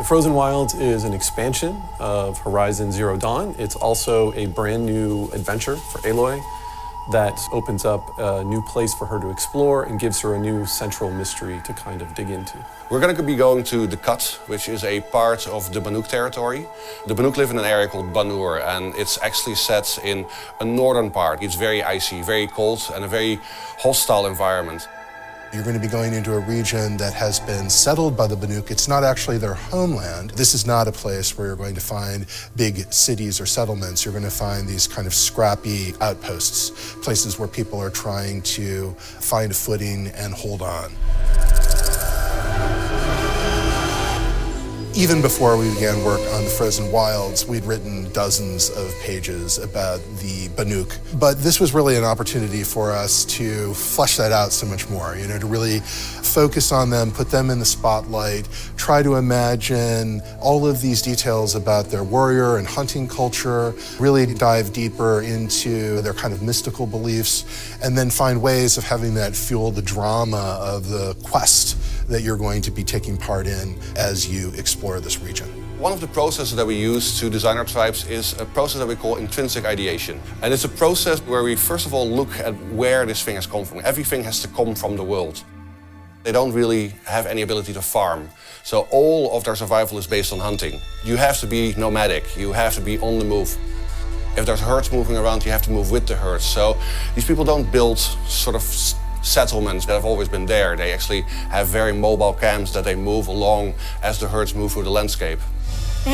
Frozen Wilds is an expansion of Horizon Zero Dawn. It's also a brand new adventure for Aloy that opens up a new place for her to explore and gives her a new central mystery to kind of dig into. We're going to be going to the Cut, which is a part of the Banook territory. The Banook live in an area called Banur, and it's actually set in a northern part. It's very icy, very cold, and a very hostile environment. You're going to be going into a region that has been settled by the Banook. It's not actually their homeland. This is not a place where you're going to find big cities or settlements. You're going to find these kind of scrappy outposts, places where people are trying to find a footing and hold on. Even before we began work on the Frozen Wilds, we'd written dozens of pages about the Banook. But this was really an opportunity for us to flesh that out so much more, to really focus on them, put them in the spotlight, try to imagine all of these details about their warrior and hunting culture, really dive deeper into their kind of mystical beliefs, and then find ways of having that fuel the drama of the quest that you're going to be taking part in as you explore this region. One of the processes that we use to design our tribes is a process that we call intrinsic ideation. And it's a process where we first of all look at where this thing has come from. Everything has to come from the world. They don't really have any ability to farm. So all of their survival is based on hunting. You have to be nomadic, you have to be on the move. If there's herds moving around, you have to move with the herds. So these people don't build sort of settlements that have always been there. They actually have very mobile camps that they move along as the herds move through the landscape. We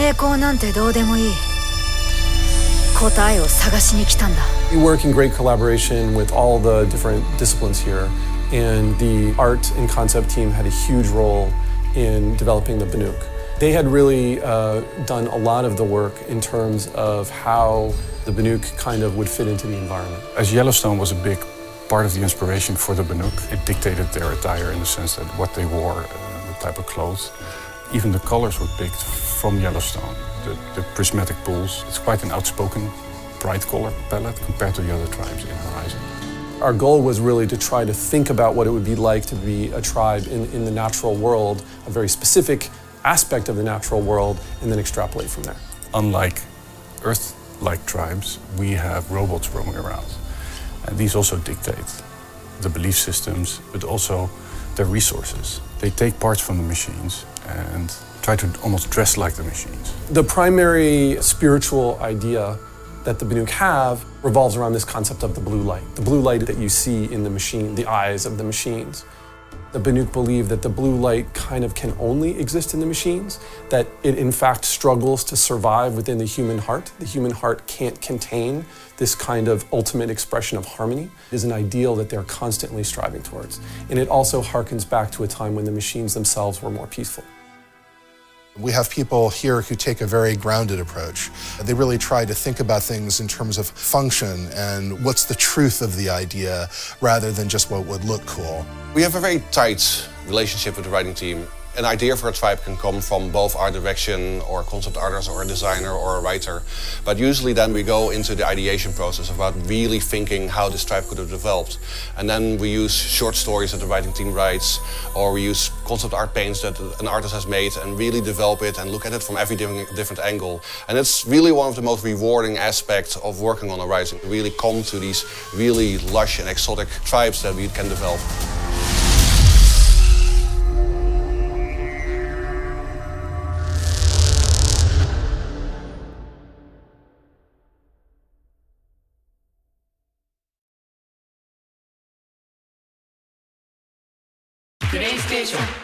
work in great collaboration with all the different disciplines here, and the art and concept team had a huge role in developing the Banook. They had really done a lot of the work in terms of how the Banook kind of would fit into the environment. As Yellowstone was a big part of the inspiration for the Banook, it dictated their attire in the sense that what they wore, the type of clothes. Even the colors were picked from Yellowstone. The prismatic pools, it's quite an outspoken, bright color palette compared to the other tribes in Horizon. Our goal was really to try to think about what it would be like to be a tribe in the natural world, a very specific aspect of the natural world, and then extrapolate from there. Unlike Earth-like tribes, we have robots roaming around. And these also dictate the belief systems, but also their resources. They take parts from the machines and try to almost dress like the machines. The primary spiritual idea that the Banook have revolves around this concept of the blue light. The blue light that you see in the machine, the eyes of the machines. The Banook believe that the blue light kind of can only exist in the machines, that it in fact struggles to survive within the human heart. The human heart can't contain this kind of ultimate expression of harmony. It is an ideal that they're constantly striving towards. And it also harkens back to a time when the machines themselves were more peaceful. We have people here who take a very grounded approach. They really try to think about things in terms of function and what's the truth of the idea rather than just what would look cool. We have a very tight relationship with the writing team. An idea for a tribe can come from both art direction or concept artist or a designer or a writer. But usually then we go into the ideation process about really thinking how this tribe could have developed. And then we use short stories that the writing team writes, or we use concept art paints that an artist has made and really develop it and look at it from every different angle. And it's really one of the most rewarding aspects of working on Horizon. To really come to these really lush and exotic tribes that we can develop. PlayStation